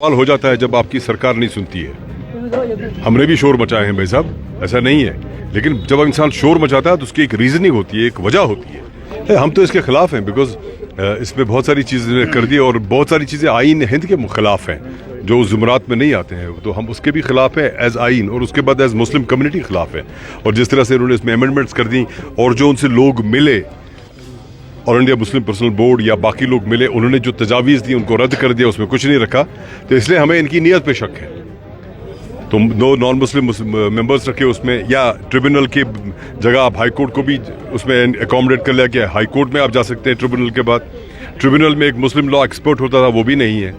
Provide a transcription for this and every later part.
सवाल हो जाता है जब आपकी सरकार नहीं सुनती है। हमने भी शोर मचाए हैं भाई साहब, ऐसा नहीं है, लेकिन जब इंसान शोर मचाता है तो उसकी एक रीजनिंग होती है, एक वजह होती है। हम तो इसके खिलाफ हैं बिकॉज इसमें बहुत सारी चीज़ें कर दी और बहुत सारी चीज़ें आइन हिंद के खिलाफ हैं जो उस जुमरात में नहीं आते हैं, तो हम उसके भी खिलाफ हैं एज आइन, और उसके बाद एज मुस्लिम कम्युनिटी खिलाफ है। और जिस तरह से उन्होंने इसमें अमेंडमेंट्स कर दी और जो उनसे लोग मिले और इंडिया मुस्लिम पर्सनल बोर्ड या बाकी लोग मिले, उन्होंने जो तजावीज़ दी उनको रद्द कर दिया, उसमें कुछ नहीं रखा, तो इसलिए हमें इनकी नीयत पे शक है। तो दो नॉन मुस्लिम मेंबर्स रखे उसमें, या ट्रिब्यूनल की जगह आप हाई कोर्ट को भी उसमें एकोमोडेट कर लिया कि हाई कोर्ट में आप जा सकते हैं ट्रिब्यूनल के बाद। ट्रिब्यूनल में एक मुस्लिम लॉ एक्सपर्ट होता था, वो भी नहीं है,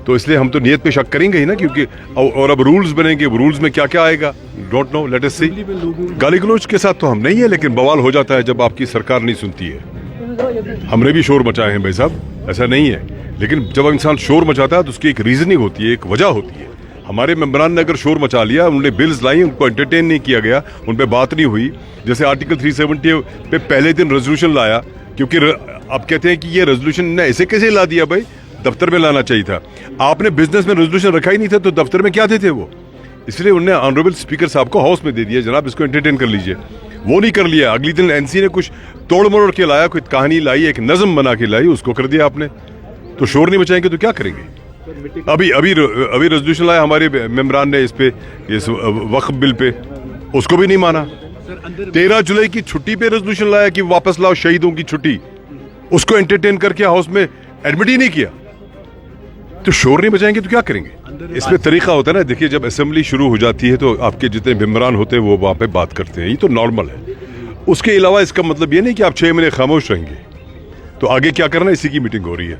तो इसलिए हम तो नीयत पे शक करेंगे ही ना, क्योंकि और अब रूल्स बनेंगे, रूल्स में क्या क्या आएगा डोंट नो, लेट अस सी। गाली गलौज के साथ तो हम नहीं है, लेकिन बवाल हो जाता है जब आपकी सरकार नहीं सुनती है। हमने भी शोर मचाए हैं भाई साहब, ऐसा नहीं है, लेकिन जब इंसान शोर मचाता है तो उसकी एक रीजनिंग होती है, एक वजह होती है। हमारे मेंबरान ने अगर शोर मचा लिया, उन्होंने बिल्स लाई, उनको एंटरटेन नहीं किया गया, उन पर बात नहीं हुई, जैसे आर्टिकल 370 पे पहले दिन रेजोल्यूशन लाया, क्योंकि आप कहते हैं कि ये रेजोल्यूशन ने ऐसे कैसे ला दिया भाई, दफ्तर में लाना चाहिए था। आपने बिजनेस में रेजोल्यूशन रखा ही नहीं था, तो दफ्तर में क्या थे वो, इसलिए उन्होंने ऑनरेबल स्पीकर साहब को हाउस में दे दिया, जनाब इसको एंटरटेन कर लीजिए, वो नहीं कर लिया। अगली दिन एनसी ने कुछ तोड़ मरोड़ के लाया, कोई कहानी लाई, एक नज़म बना के लाई, उसको कर दिया आपने। तो शोर नहीं मचाएंगे तो क्या करेंगे। अभी रेजोल्यूशन लाया हमारे मेंबरान ने इस पे, इस वक्फ बिल पे, उसको भी नहीं माना। 13 जुलाई की छुट्टी पे रेजोल्यूशन लाया कि वापस लाओ शहीदों की छुट्टी, उसको एंटरटेन करके हाउस में एडमिट ही नहीं किया। तो शोर नहीं बचाएंगे तो क्या करेंगे। इसमें तरीका होता है ना, देखिए जब असेंबली शुरू हो जाती है तो आपके जितने मेंबरान होते हैं वो वहाँ पे बात करते हैं, ये तो नॉर्मल है। उसके अलावा इसका मतलब ये नहीं कि आप 6 महीने खामोश रहेंगे। तो आगे क्या करना है, इसी की मीटिंग हो रही है।